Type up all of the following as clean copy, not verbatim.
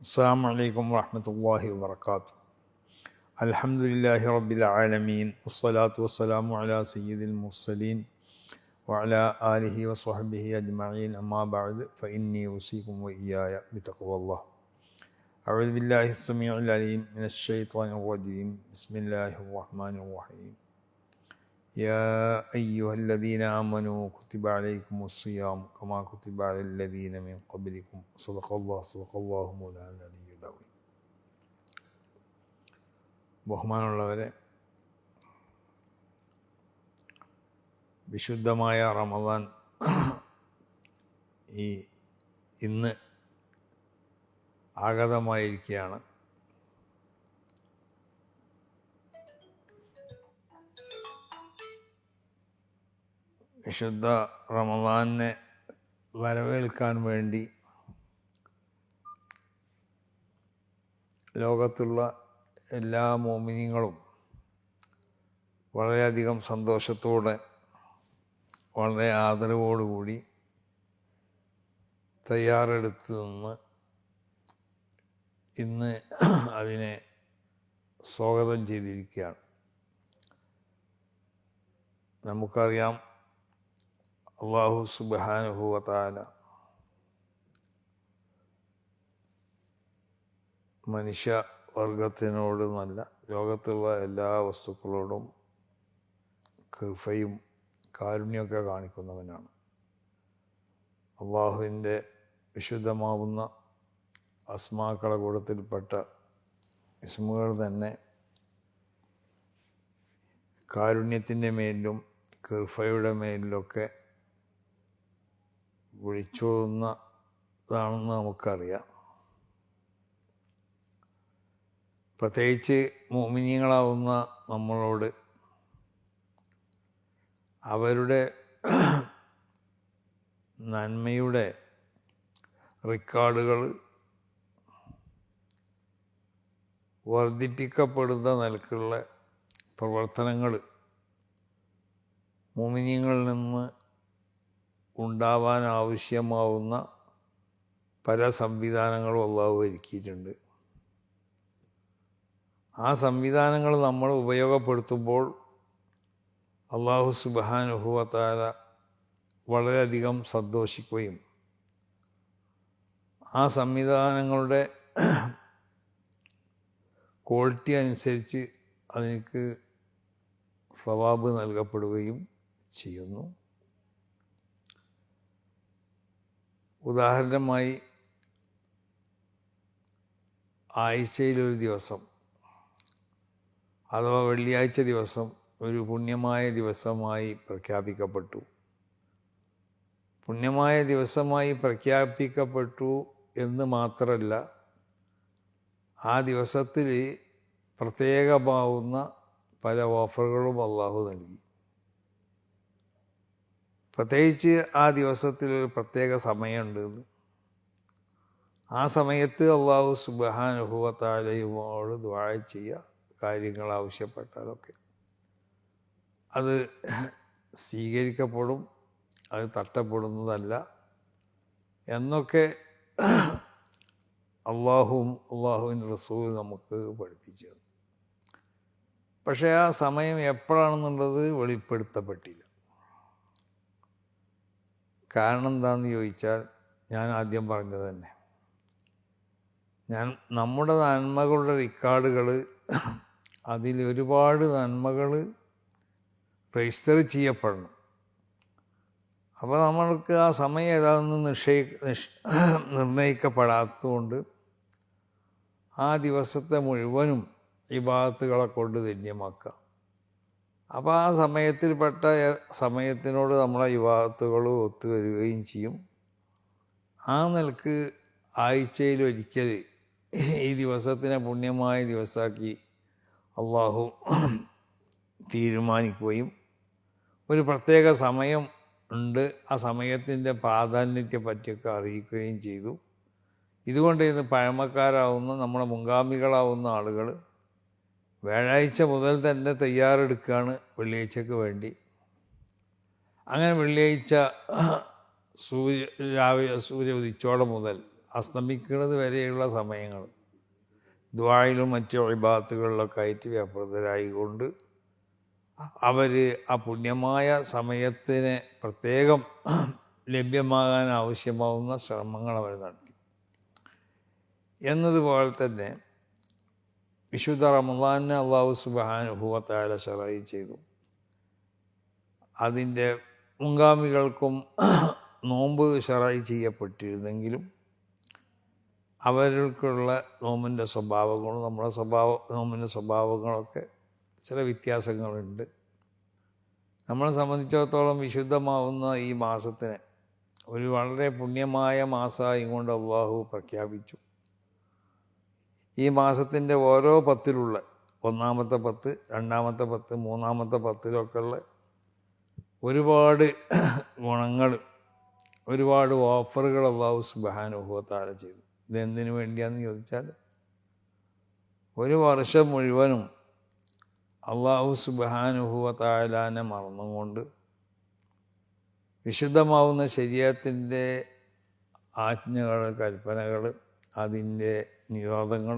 السلام عليكم ورحمة الله وبركاته. الحمد لله رب العالمين والصلاة والسلام على سيد المرسلين وعلى آله وصحبه أجمعين. أما بعد فإني أوصيكم وإياي بتقوى الله. أعوذ بالله السميع العليم من الشيطان الرجيم. بسم الله الرحمن الرحيم. يا أيها الذين آمنوا كتب عليكم الصيام كما كتب على الذين من قبلكم. صدق الله مولانا العلي العظيم. ബഹുമാനമുള്ളവരെ, വിശുദ്ധമായ റമദാൻ ഇന്ന് ആഗതമായിരിക്കുകയാണ്. വിശുദ്ധ റമദാനെ വരവേൽക്കാൻ വേണ്ടി ലോകത്തുള്ള എല്ലാ മോമിനികളും വളരെയധികം സന്തോഷത്തോടെ വളരെ ആദരവോടുകൂടി തയ്യാറെടുത്ത് നിന്ന് ഇന്ന് അതിനെ സ്വാഗതം ചെയ്തിരിക്കുകയാണ്. നമുക്കറിയാം, അല്ലാഹു സുബ്ഹാനഹു വ തആല മനുഷ്യവർഗത്തിനോട് നല്ല ലോകത്തുള്ള എല്ലാ വസ്തുക്കളോടും കൃപയും കാരുണ്യമൊക്കെ കാണിക്കുന്നവനാണ്. അള്ളാഹുവിൻ്റെ വിശുദ്ധമാവുന്ന അസ്മാക്കളെ കൂട്ടത്തിൽപ്പെട്ട ഇസ്മുകൾ തന്നെ കാരുണ്യത്തിൻ്റെ മേലിലും കൃപയുടെ മേലിലൊക്കെ വിളിച്ചോതുന്നതാണെന്ന് നമുക്കറിയാം. പ്രത്യേകിച്ച് മുഅ്മിനീങ്ങളാവുന്ന നമ്മളോട് അവരുടെ നന്മയുടെ റെക്കോർഡുകൾ വർദ്ധിപ്പിക്കപ്പെടുന്ന നിലക്കുള്ള പ്രവർത്തനങ്ങൾ മുഅ്മിനീങ്ങളിൽ നിന്ന് ഉണ്ടാവാൻ ആവശ്യമാവുന്ന പല സംവിധാനങ്ങളും അല്ലാഹു ഒരുക്കിയിട്ടുണ്ട്. ആ സംവിധാനങ്ങൾ നമ്മൾ ഉപയോഗപ്പെടുത്തുമ്പോൾ അല്ലാഹു സുബ്ഹാനഹു വ തആല വളരെയധികം സന്തോഷിക്കുകയും ആ സംവിധാനങ്ങളുടെ ക്വാളിറ്റി അനുസരിച്ച് അതിന് സവാബ് നൽകപ്പെടുകയും ചെയ്യുന്നു. ഉദാഹരണമായി, ആഴ്ചയിലൊരു ദിവസം അഥവാ വെള്ളിയാഴ്ച ദിവസം ഒരു പുണ്യമായ ദിവസമായി പ്രഖ്യാപിക്കപ്പെട്ടു. പുണ്യമായ ദിവസമായി പ്രഖ്യാപിക്കപ്പെട്ടു എന്ന് മാത്രമല്ല, ആ ദിവസത്തിൽ പ്രത്യേകമാവുന്ന പല ഓഫറുകളും അല്ലാഹു നൽകി. പ്രത്യേകിച്ച് ആ ദിവസത്തിലൊരു പ്രത്യേക സമയമുണ്ട്. ആ സമയത്ത് അല്ലാഹു സുബ്ഹാനഹു വ തആലയോട് ദുആ ചെയ്യുക, കാര്യങ്ങൾ ആവശ്യപ്പെട്ടാലൊക്കെ അത് സ്വീകരിക്കപ്പെടും, അത് തട്ടപ്പെടുന്നതല്ല എന്നൊക്കെ അള്ളാഹുവിൻ്റെ റസൂൽ നമുക്ക് പഠിപ്പിച്ചു. പക്ഷേ ആ സമയം എപ്പോഴാണെന്നുള്ളത് വെളിപ്പെടുത്തപ്പെട്ടില്ല. കാരണം എന്താണെന്ന് ചോദിച്ചാൽ, ഞാൻ ആദ്യം പറഞ്ഞത് തന്നെ, നമ്മുടെ നന്മകളുടെ റെക്കോർഡുകൾ, അതിലൊരുപാട് നന്മകൾ രജിസ്റ്റർ ചെയ്യപ്പെടണം. അപ്പോൾ നമ്മൾക്ക് ആ സമയം ഏതാണെന്ന് നിർണയിക്കപ്പെടാത്തതുകൊണ്ട് ആ ദിവസത്തെ മുഴുവനും ഇബാദത്തുകളെ കൊണ്ട് ധന്യമാക്കുക. അപ്പോൾ ആ സമയത്തിൽപ്പെട്ട സമയത്തിനോട് നമ്മളെ ഇബാദത്തുകൾ ഒത്തുവരികയും ചെയ്യും. ആ നിലക്ക് ആഴ്ചയിലൊരിക്കൽ ഈ ദിവസത്തിനെ പുണ്യമായ ദിവസമാക്കി അള്ളാഹു തീരുമാനിക്കുകയും ഒരു പ്രത്യേക സമയം ഉണ്ട്, ആ സമയത്തിൻ്റെ പ്രാധാന്യത്തെ പറ്റിയൊക്കെ അറിയിക്കുകയും ചെയ്തു. ഇതുകൊണ്ട് ഇന്ന് പഴമക്കാരാവുന്ന നമ്മുടെ മുൻഗാമികളാവുന്ന ആളുകൾ വ്യാഴാഴ്ച മുതൽ തന്നെ തയ്യാറെടുക്കുകയാണ് വെള്ളിയാഴ്ചക്ക് വേണ്ടി. അങ്ങനെ വെള്ളിയാഴ്ച സൂര്യ ഉദിച്ചോടെ മുതൽ അസ്തമിക്കുന്നത് വരെയുള്ള സമയങ്ങൾ ദുആയിലും മറ്റു ഇബാദത്തുകളിലൊക്കെ ആയിട്ട് വ്യാപൃതരായിക്കൊണ്ട് അവർ ആ പുണ്യമായ സമയത്തിന് പ്രത്യേകം ലഭ്യമാകാൻ ആവശ്യമാവുന്ന ശ്രമങ്ങൾ അവർ നടത്തി. എന്നതുപോലെ തന്നെ വിശുദ്ധ റമളാനിനെ അല്ലാഹു സുബ്ഹാനഹു വ തആല ശറഈ ചെയ്തു. അതിൻ്റെ മുൻഗാമികൾക്കും നോമ്പ് ശറഈ ചെയ്യപ്പെട്ടിരുന്നെങ്കിലും അവർക്കുള്ള നോമ്പിൻ്റെ സ്വഭാവങ്ങളും നമ്മുടെ നോമ്പിൻ്റെ സ്വഭാവങ്ങളൊക്കെ ചില വ്യത്യാസങ്ങളുണ്ട്. നമ്മളെ സംബന്ധിച്ചിടത്തോളം വിശുദ്ധമാവുന്ന ഈ മാസത്തിനെ ഒരു വളരെ പുണ്യമായ മാസമായി കൊണ്ട് അള്ളാഹു പ്രഖ്യാപിച്ചു. ഈ മാസത്തിൻ്റെ ഓരോ പത്തിലുള്ള ഒന്നാമത്തെ പത്ത്, രണ്ടാമത്തെ പത്ത്, മൂന്നാമത്തെ പത്തിലൊക്കെ ഉള്ള ഒരുപാട് ഗുണങ്ങൾ, ഒരുപാട് ഓഫറുകൾ അള്ളാഹു സുബ്ഹാനഹു വ തആല ചെയ്തു. ഇതെന്തിനു വേണ്ടിയാണെന്ന് ചോദിച്ചാൽ ഒരു വർഷം മുഴുവനും അള്ളാഹു സുബ്ഹാനഹു വ തആലാനെ മറന്നുകൊണ്ട് വിശുദ്ധമാവുന്ന ശരീഅത്തിൻ്റെ ആജ്ഞകൾ, കൽപ്പനകൾ, അതിൻ്റെ നിരോധങ്ങൾ,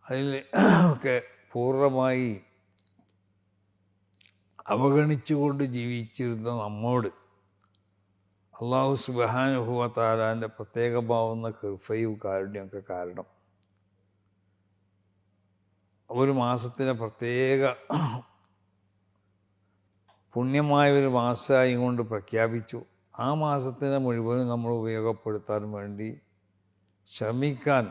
അതിൽ ഒക്കെ പൂർണ്ണമായി അവഗണിച്ചുകൊണ്ട് ജീവിച്ചിരുന്ന നമ്മോട് അള്ളാഹു സുബ്ഹാനഹു വ തആലാൻ്റെ പ്രത്യേകമാവുന്ന കൃപയും കാരുണ്യമൊക്കെ കാരണം ഒരു മാസത്തിനെ പ്രത്യേക പുണ്യമായ ഒരു മാസമായി കൊണ്ട് പ്രഖ്യാപിച്ചു. ആ മാസത്തിനെ മുഴുവനും നമ്മൾ ഉപയോഗപ്പെടുത്താൻ വേണ്ടി ശ്രമിക്കാൻ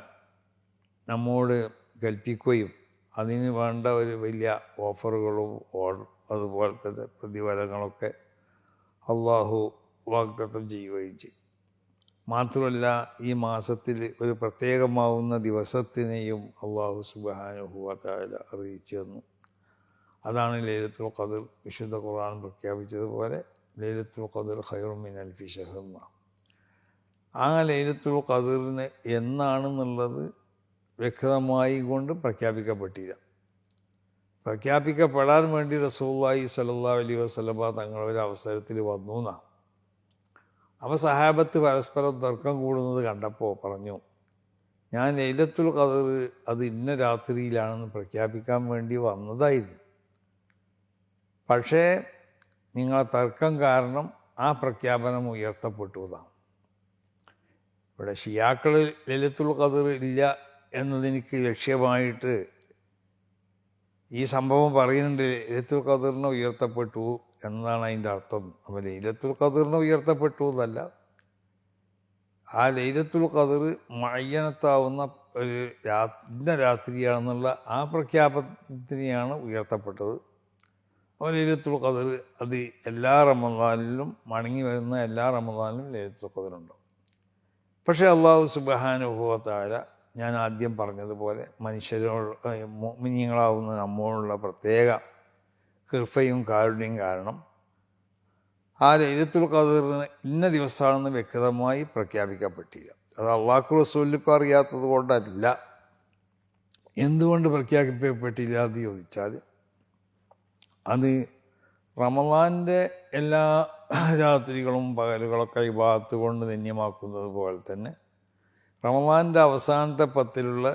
നമ്മോട് കൽപ്പിക്കുകയും അതിന് വേണ്ട ഒരു വലിയ ഓഫറുകളും അതുപോലെ തന്നെ പ്രതിഫലങ്ങളൊക്കെ അള്ളാഹു വാഗ്ദത്തം ചെയ്യുകയും ചെയ്യും. മാത്രമല്ല ഈ മാസത്തിൽ ഒരു പ്രത്യേകമാവുന്ന ദിവസത്തിനെയും അള്ളാഹു സുബ്ഹാനഹു വ തആല അറിയിച്ചു തന്നു. അതാണ് ലൈലത്തുൽ ഖദ്ർ. വിശുദ്ധ ഖുർആൻ പ്രഖ്യാപിച്ചതുപോലെ ലൈലത്തുൽ ഖദ്ർ ഖൈറും മിൻ അൽഫി ശഹ്ർ. ആ ലൈലത്തുൽ ഖദ്റിന് എന്നാണെന്നുള്ളത് വ്യക്തമായി കൊണ്ട് പ്രഖ്യാപിക്കപ്പെട്ടില്ല. പ്രഖ്യാപിക്കപ്പെടാൻ വേണ്ടി റസൂലുള്ളാഹി സ്വല്ലല്ലാഹു അലൈഹി വസല്ലമ തങ്ങളൊരു അവസരത്തിൽ വന്നു എന്നാണ്. അപ്പോൾ സഹാബത്ത് പരസ്പരം തർക്കം കൂടുന്നത് കണ്ടപ്പോൾ പറഞ്ഞു, ഞാൻ ലൈലത്തുൽ ഖദ്ർ അത് ഇന്ന രാത്രിയിലാണെന്ന് പ്രഖ്യാപിക്കാൻ വേണ്ടി വന്നതായിരുന്നു. പക്ഷേ നിങ്ങളെ തർക്കം കാരണം ആ പ്രഖ്യാപനം ഉയർത്തപ്പെട്ടു എന്നാണ്. ഇവിടെ ഷിയാക്കൾ ലൈലത്തുൽ ഖദ്ർ ഇല്ല എന്നതെനിക്ക് ലക്ഷ്യമായിട്ട് ഈ സംഭവം പറയുന്നുണ്ട്. ലൈലത്തുൽ ഖദ്റിനെ ഉയർത്തപ്പെട്ടു എന്നതാണ് അതിൻ്റെ അർത്ഥം. അപ്പോൾ ലൈലത്തുൽ ഖദ്റിനെ ഉയർത്തപ്പെട്ടു എന്നല്ല, ആ ലൈലത്തുൽ ഖദ്ർ മുഅയ്യനത്താവുന്ന ഒരു ഇന്ന രാത്രിയാണെന്നുള്ള ആ പ്രഖ്യാപനത്തിനെയാണ് ഉയർത്തപ്പെട്ടത്. അപ്പോൾ ലൈലത്തുൽ ഖദ്ർ അത് എല്ലാ റമളാനിലും മടങ്ങി വരുന്ന എല്ലാ റമളാനിലും ലൈലത്തുൽ ഖദ്റുണ്ടാവും. പക്ഷേ അല്ലാഹു സുബ്ഹാനഹു വ തആല ഞാൻ ആദ്യം പറഞ്ഞതുപോലെ മനുഷ്യരോട് മുഅ്മിനീങ്ങളാവുന്ന നമ്മോടുള്ള പ്രത്യേക കൃപയും കാരുണ്യം കാരണം ആ ലൈലത്തുൽ ഖദ്റിന് ഇന്ന ദിവസമാണെന്ന് വ്യക്തമായി പ്രഖ്യാപിക്കപ്പെട്ടില്ല. അത് അള്ളാഹു റസൂലിനും അറിയാത്തത് കൊണ്ടല്ല. എന്തുകൊണ്ട് പ്രഖ്യാപിക്കപ്പെട്ടില്ല എന്ന് ചോദിച്ചാൽ അത് റമളാൻ്റെ എല്ലാ രാത്രികളും പകലുകളൊക്കെ ഇബാദത്ത് കൊണ്ട് ധന്യമാക്കുന്നത് പോലെ തന്നെ റമളാൻ്റെ അവസാനത്തെ പത്തിലുള്ള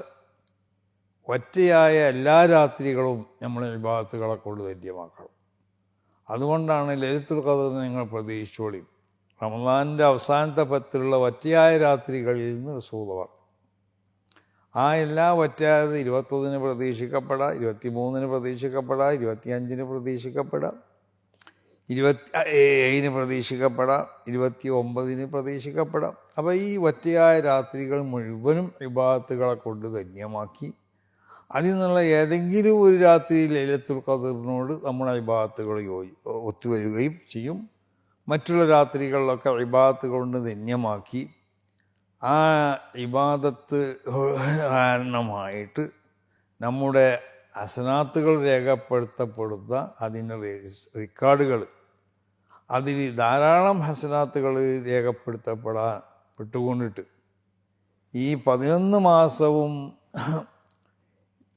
ഒറ്റയായ എല്ലാ രാത്രികളും നമ്മൾ ഇബാദത്തുകളെ കൊണ്ട് ധന്യമാക്കണം. അതുകൊണ്ടാണ് ലൈലത്തുൽ ഖദ്ർ നിങ്ങൾ പ്രതീക്ഷിച്ചോളി. റമളാൻ്റെ അവസാനത്തെ പത്തിലുള്ള ഒറ്റയായ രാത്രികളിൽ നിന്ന് റസൂൽ പറഞ്ഞു. ആ എല്ലാ ഒറ്റയായത് 21 പ്രതീക്ഷിക്കപ്പെടാം, 23 പ്രതീക്ഷിക്കപ്പെടാം, 25 പ്രതീക്ഷിക്കപ്പെടാം, 27 പ്രതീക്ഷിക്കപ്പെടാം, 29 പ്രതീക്ഷിക്കപ്പെടാം. അപ്പോൾ ഈ ഒറ്റയായ രാത്രികൾ മുഴുവനും ഇബാദത്തുകളെ കൊണ്ട് ധന്യമാക്കി അതിൽ നിന്നുള്ള ഏതെങ്കിലും ഒരു രാത്രി ലൈലത്തുൽ ഖദ്റിനോട് നമ്മുടെ ഇബാദത്തുകൾ ഒത്തുവരികയും ചെയ്യും. മറ്റുള്ള രാത്രികളിലൊക്കെ ഇബാദത്ത് കൊണ്ട് ധന്യമാക്കി ആ ഇബാദത്ത് കാരണമായിട്ട് നമ്മുടെ ഹസനാത്തുകൾ രേഖപ്പെടുത്തപ്പെടുന്ന അതിൻ്റെ റെക്കോർഡുകൾ, അതിൽ ധാരാളം ഹസനാത്തുകൾ രേഖപ്പെടുത്തപ്പെട്ടുകൊണ്ടിട്ട് ഈ 11 മാസവും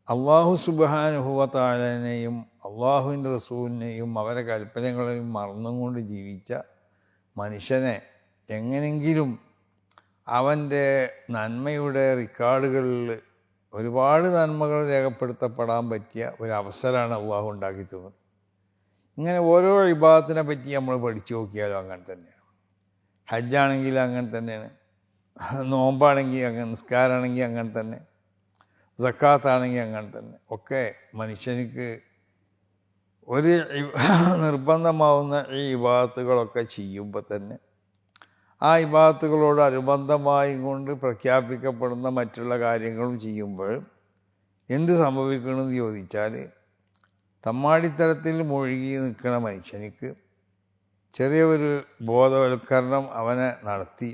അള്ളാഹു സുബ്ഹാനഹു വ തആലയെയും അള്ളാഹുവിൻ്റെ റസൂലിനെയും അവരെ കൽപ്പനകളെയും മറന്നുകൊണ്ട് ജീവിച്ച മനുഷ്യനെ എങ്ങനെങ്കിലും അവൻ്റെ നന്മയുടെ റെക്കോർഡുകളിൽ ഒരുപാട് നന്മകൾ രേഖപ്പെടുത്തപ്പെടാൻ പറ്റിയ ഒരു അവസരമാണ് അള്ളാഹു ഉണ്ടാക്കി തന്നത്. ഇങ്ങനെ ഓരോ ഇബാദത്തിനെ പറ്റി നമ്മൾ പഠിച്ചു നോക്കിയാലും അങ്ങനെ തന്നെയാണ്. ഹജ്ജാണെങ്കിൽ അങ്ങനെ തന്നെയാണ്, നോമ്പാണെങ്കിൽ അങ്ങനെ, നിസ്കാരമാണെങ്കിൽ അങ്ങനെ തന്നെ, സക്കാത്താണെങ്കിൽ അങ്ങനെ തന്നെ. ഒക്കെ മനുഷ്യനിക്ക് ഒരു നിർബന്ധമാവുന്ന ഈ ഇബാദത്തുകളൊക്കെ ചെയ്യുമ്പോൾ തന്നെ ആ ഇബാദത്തുകളോട് അനുബന്ധമായി കൊണ്ട് പ്രഖ്യാപിക്കപ്പെടുന്ന മറ്റുള്ള കാര്യങ്ങളും ചെയ്യുമ്പോൾ എന്ത് സംഭവിക്കണമെന്ന് ചോദിച്ചാൽ, തമ്മാടിത്തരത്തിൽ മുഴുകി നിൽക്കുന്ന മനുഷ്യനിക്ക് ചെറിയ ഒരു ബോധവൽക്കരണം അവനെ നടത്തി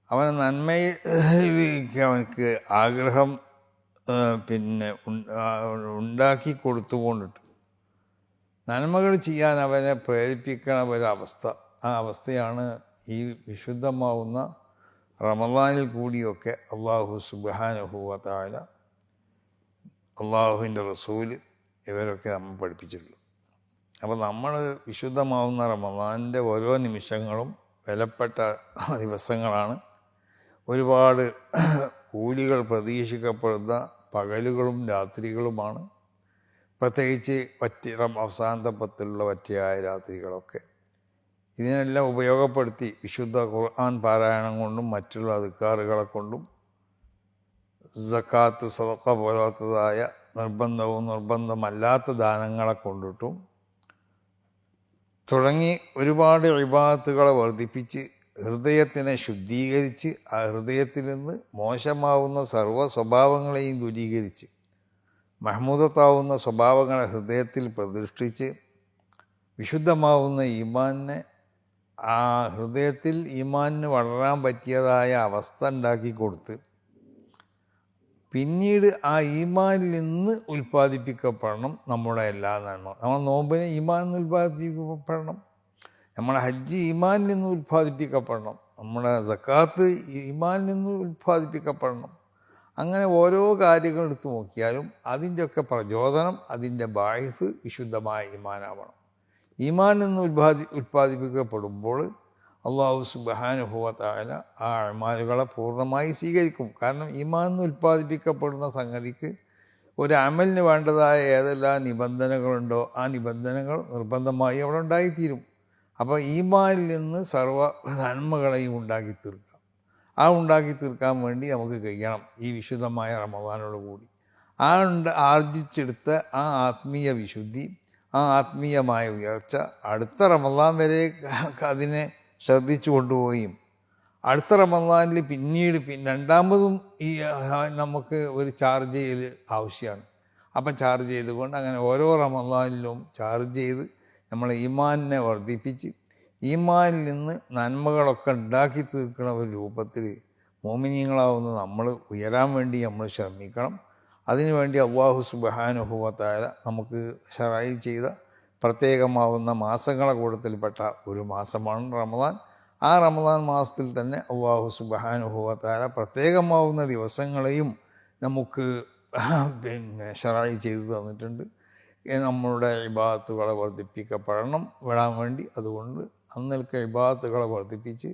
അവനെ നന്മയിലേക്ക് അവനക്ക് ആഗ്രഹം ഉണ്ടാക്കി കൊടുത്തുകൊണ്ടിട്ട് നന്മകൾ ചെയ്യാൻ അവനെ പ്രേരിപ്പിക്കണ ഒരവസ്ഥ. ആ അവസ്ഥയാണ് ഈ വിശുദ്ധമാവുന്ന റമദാനിൽ കൂടിയൊക്കെ അള്ളാഹു സുബ്ഹാനഹു വ തആല, അള്ളാഹുവിൻ്റെ റസൂല് ഇവരൊക്കെ നമ്മൾ പഠിപ്പിച്ചിട്ടുള്ളൂ. അപ്പോൾ നമ്മൾ വിശുദ്ധമാവുന്ന റമദാനിൻ്റെ ഓരോ നിമിഷങ്ങളും വിലപ്പെട്ട ദിവസങ്ങളാണ്. ഒരുപാട് കൂലികൾ പ്രതീക്ഷിക്കപ്പെടുന്ന പകലുകളും രാത്രികളുമാണ്. പ്രത്യേകിച്ച് അവസാനത്തെ പത്തിലുള്ള വറ്റിയായ രാത്രികളൊക്കെ. ഇതിനെല്ലാം ഉപയോഗപ്പെടുത്തി വിശുദ്ധ ഖുർആൻ പാരായണം കൊണ്ടും മറ്റുള്ള അദ്കാറുകളെ കൊണ്ടും സക്കാത്ത്, സദഖ പോലത്തതായ നിർബന്ധവും നിർബന്ധമല്ലാത്ത ദാനങ്ങളെ കൊണ്ടിട്ടും തുടങ്ങി ഒരുപാട് ഇബാദത്തുകളെ വർദ്ധിപ്പിച്ച് ഹൃദയത്തിനെ ശുദ്ധീകരിച്ച് ആ ഹൃദയത്തിൽ നിന്ന് മോശമാവുന്ന സർവ്വ സ്വഭാവങ്ങളെയും ദൂരീകരിച്ച് മഹ്മൂദത്താവുന്ന സ്വഭാവങ്ങളെ ഹൃദയത്തിൽ പ്രതിഷ്ഠിച്ച് വിശുദ്ധമാവുന്ന ഈമാനിനെ, ആ ഹൃദയത്തിൽ ഈമാനിന് വളരാൻ പറ്റിയതായ അവസ്ഥ ഉണ്ടാക്കി കൊടുത്ത് പിന്നീട് ആ ഈമാനിൽ നിന്ന് ഉൽപ്പാദിപ്പിക്കപ്പെടണം നമ്മുടെ എല്ലാ നന്മ. നമ്മൾ നോമ്പിനെ ഈമാനിൽ നിന്ന് ഉൽപ്പാദിപ്പിക്കപ്പെടണം, നമ്മുടെ ഹജ്ജ് ഈമാനിൽ നിന്ന് ഉൽപ്പാദിപ്പിക്കപ്പെടണം, നമ്മുടെ സക്കാത്ത് ഈമാനിൽ നിന്ന് ഉൽപ്പാദിപ്പിക്കപ്പെടണം. അങ്ങനെ ഓരോ കാര്യങ്ങൾ എടുത്ത് നോക്കിയാലും അതിൻ്റെയൊക്കെ പ്രചോദനം, അതിൻ്റെ ബാഹിസ് വിശുദ്ധമായ ഈമാനാവണം. ഈമാനിൽ നിന്ന് ഉൽപ്പാദിപ്പിക്കപ്പെടുമ്പോൾ അള്ളാഹു സുബ്ഹാനഹു വ തആല ആ അമാലുകളെ പൂർണ്ണമായി സ്വീകരിക്കും. കാരണം ഈമാനിൽ നിന്ന് ഉൽപ്പാദിപ്പിക്കപ്പെടുന്ന സംഗതിക്ക് ഒരു അമലിന് വേണ്ടതായ ഏതെല്ലാം നിബന്ധനകളുണ്ടോ ആ നിബന്ധനകൾ നിർബന്ധമായി അവിടെ ഉണ്ടായിത്തീരും. അപ്പോൾ ഈമാനിൽ നിന്ന് സർവ്വ നന്മകളെയും ഉണ്ടാക്കി തീർക്കാം. ആ ഉണ്ടാക്കി തീർക്കാൻ വേണ്ടി നമുക്ക് കഴിയണം ഈ വിശുദ്ധമായ റമദാനോട് കൂടി. ആർജിച്ചെടുത്ത ആ ആത്മീയ വിശുദ്ധി, ആ ആത്മീയമായ ഉയർച്ച അടുത്ത റമദാൻ വരെ അതിനെ ശ്രദ്ധിച്ചു കൊണ്ടുപോവുകയും അടുത്ത റമദാനിൽ പിന്നീട് രണ്ടാമതും ഈ നമുക്ക് ഒരു ചാർജ് ചെയ്യൽ ആവശ്യമാണ്. അപ്പം ചാർജ് ചെയ്തുകൊണ്ട് അങ്ങനെ ഓരോ റമദാനിലും ചാർജ് ചെയ്ത് നമ്മൾ ഈമാനിനെ വർദ്ധിപ്പിച്ച് ഈമാനിൽ നിന്ന് നന്മകളൊക്കെ ഉണ്ടാക്കി തീർക്കുന്ന ഒരു രൂപത്തിൽ മോമിനീങ്ങളാവുന്ന നമ്മൾ ഉയരാൻ വേണ്ടി നമ്മൾ ശ്രമിക്കണം. അതിനുവേണ്ടി അല്ലാഹു സുബ്ഹാനഹു വ തആല നമുക്ക് ശറഈ ചെയ്ത പ്രത്യേകമാവുന്ന മാസങ്ങളെ കൂട്ടത്തിൽപ്പെട്ട ഒരു മാസമാണ് റമദാൻ. ആ റമദാൻ മാസത്തിൽ തന്നെ അല്ലാഹു സുബ്ഹാനഹു വ തആല പ്രത്യേകമാവുന്ന ദിവസങ്ങളെയും നമുക്ക് ശറഈ ചെയ്തു തന്നിട്ടുണ്ട്. നമ്മളുടെ ഇബാദത്തുകളെ വർദ്ധിപ്പിക്കപ്പെടണം വിടാൻ വേണ്ടി. അതുകൊണ്ട് അന്നേൽക്ക് ഇബാദത്തുകളെ വർദ്ധിപ്പിച്ച്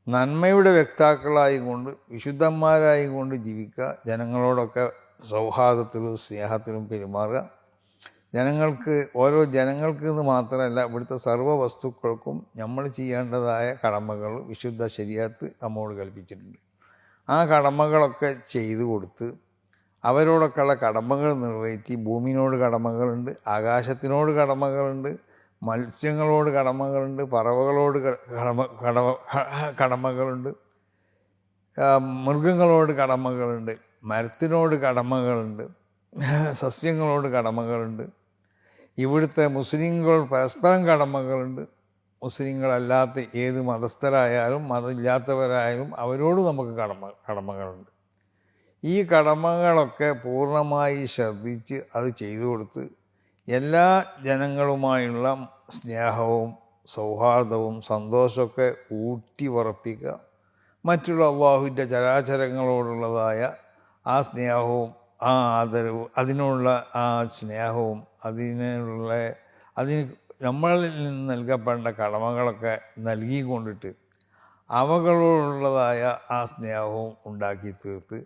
നന്മയുടെ വ്യക്താക്കളായി കൊണ്ട് വിശുദ്ധന്മാരായി കൊണ്ട് ജീവിക്കുക. ജനങ്ങളോടൊക്കെ സൗഹാർദ്ദത്തിലും സ്നേഹത്തിലും പെരുമാറുക. ഓരോ ജനങ്ങൾക്ക് എന്ന് മാത്രമല്ല ഇവിടുത്തെ സർവ്വ വസ്തുക്കൾക്കും നമ്മൾ ചെയ്യേണ്ടതായ കടമകൾ വിശുദ്ധ ശരീഅത്ത് നമ്മോട് കൽപ്പിച്ചിട്ടുണ്ട്. ആ കടമകളൊക്കെ ചെയ്തു കൊടുത്ത് അവരോടൊക്കെയുള്ള കടമകൾ നിറവേറ്റി ഭൂമിയോട് കടമകളുണ്ട്, ആകാശത്തിനോട് കടമകളുണ്ട്, മത്സ്യങ്ങളോട് കടമകളുണ്ട്, പറവകളോട് കടമകളുണ്ട്, മൃഗങ്ങളോട് കടമകളുണ്ട്, മരത്തിനോട് കടമകളുണ്ട്, സസ്യങ്ങളോട് കടമകളുണ്ട്. ഇവിടുത്തെ മുസ്ലിങ്ങൾ പരസ്പരം കടമകളുണ്ട്. മുസ്ലിങ്ങളല്ലാത്ത ഏത് മതസ്ഥരായാലും മതമില്ലാത്തവരായാലും അവരോട് നമുക്ക് കടമകളുണ്ട്. ഈ കടമകളൊക്കെ പൂർണ്ണമായി ശ്രദ്ധിച്ച് അത് ചെയ്തു കൊടുത്ത് എല്ലാ ജനങ്ങളുമായുള്ള സ്നേഹവും സൗഹാർദ്ദവും സന്തോഷമൊക്കെ ഊട്ടി ഉറപ്പിക്കുക. മറ്റുള്ള അല്ലാഹുവിൻ്റെ ചരാചരങ്ങളോടുള്ളതായ ആ സ്നേഹവും ആ ആദരവും അതിനുള്ള ആ സ്നേഹവും അതിന് നമ്മളിൽ നിന്ന് നൽകപ്പെടേണ്ട കടമകളൊക്കെ നൽകിക്കൊണ്ടിട്ട് അവകളോടുള്ളതായ ആ സ്നേഹവും ഉണ്ടാക്കി തീർത്ത്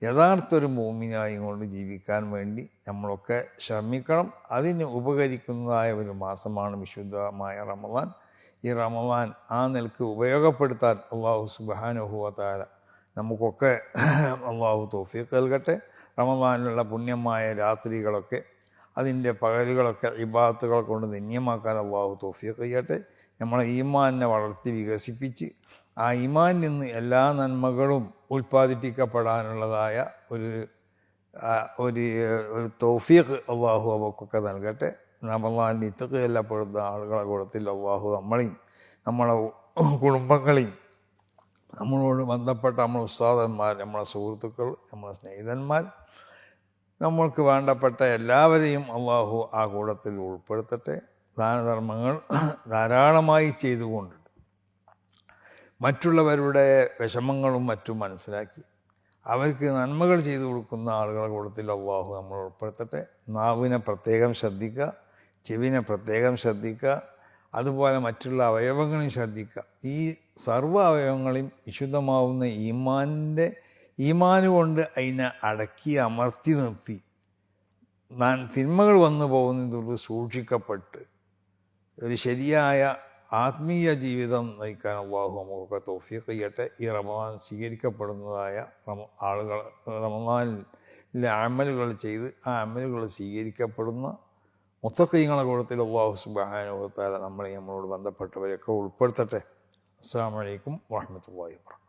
യഥാർത്ഥ ഒരു മോമിനായി കൊണ്ട് ജീവിക്കാൻ വേണ്ടി നമ്മളൊക്കെ ശ്രമിക്കണം. അതിന് ഉപകരിക്കുന്നതായ ഒരു മാസമാണ് വിശുദ്ധമായ റമദാൻ. ഈ റമദാൻ ആ നിലക്ക് ഉപയോഗപ്പെടുത്താൻ അള്ളാഹു സുബ്ഹാനഹു വ തആല നമുക്കൊക്കെ അള്ളാഹു തൗഫീഖ് നൽകട്ടെ. റമദാനിലുള്ള പുണ്യമായ രാത്രികളൊക്കെ അതിൻ്റെ പകലുകളൊക്കെ ഇബാദത്തുകൾ കൊണ്ട് ധന്യമാക്കാൻ അള്ളാഹു തൗഫീഖ് ചെയ്യട്ടെ. നമ്മളെ ഈമാനിനെ വളർത്തി വികസിപ്പിച്ച് ആ ഈമാനിൽ നിന്ന് എല്ലാ നന്മകളും ഉൽപ്പാദിപ്പിക്കപ്പെടാനുള്ളതായ ഒരു തൗഫീഖ് അള്ളാഹു അവക്കൊക്കെ നൽകട്ടെ. റമദാനിൽ ഇത്തഖ് ചെല്ലപ്പെടുന്ന ആളുകളെ കൂട്ടത്തിൽ അള്ളാഹു നമ്മളെയും നമ്മളെ കുടുംബങ്ങളെയും നമ്മളോട് ബന്ധപ്പെട്ട നമ്മളെ ഉസ്താദന്മാർ, നമ്മളെ സുഹൃത്തുക്കൾ, നമ്മളെ സ്നേഹിതന്മാർ, നമ്മൾക്ക് വേണ്ടപ്പെട്ട എല്ലാവരെയും അള്ളാഹു ആ കൂട്ടത്തിൽ ഉൾപ്പെടുത്തട്ടെ. ദാനധർമ്മങ്ങൾ ധാരാളമായി ചെയ്തുകൊണ്ട് മറ്റുള്ളവരുടെ വിഷമങ്ങളും മറ്റും മനസ്സിലാക്കി അവർക്ക് നന്മകൾ ചെയ്തു കൊടുക്കുന്ന ആളുകളെ കൂട്ടത്തിൽ അള്ളാഹു നമ്മൾ ഉൾപ്പെടുത്തട്ടെ. നാവിനെ പ്രത്യേകം ശ്രദ്ധിക്കുക, ചെവിനെ പ്രത്യേകം ശ്രദ്ധിക്കുക, അതുപോലെ മറ്റുള്ള അവയവങ്ങളെയും ശ്രദ്ധിക്കുക. ഈ സർവ്വ അവയവങ്ങളെയും വിശുദ്ധമാവുന്ന ഈമാന് കൊണ്ട് അതിനെ അടക്കി അമർത്തി നിർത്തി തിന്മകൾ വന്നു പോകുന്നതോട് സൂക്ഷിക്കപ്പെട്ട് ഒരു ശരിയായ ആത്മീയ ജീവിതം നയിക്കാൻ അള്ളാഹു നമുക്കൊക്കെ തൗഫീഖ് ചെയ്യട്ടെ. ഈ റമദാൻ സ്വീകരിക്കപ്പെടുന്നതായ റമദാനിലെ അമലുകൾ ചെയ്ത് ആ അമലുകൾ സ്വീകരിക്കപ്പെടുന്ന മുത്തഖീങ്ങളെ കൂട്ടത്തിൽ അല്ലാഹു സുബ്ഹാനഹു വ തആല നമ്മളോട് ബന്ധപ്പെട്ടവരെയൊക്കെ ഉൾപ്പെടുത്തട്ടെ. അസ്സലാമു അലൈക്കും വറഹ്മത്തുള്ളാഹി വബറകാതുഹു.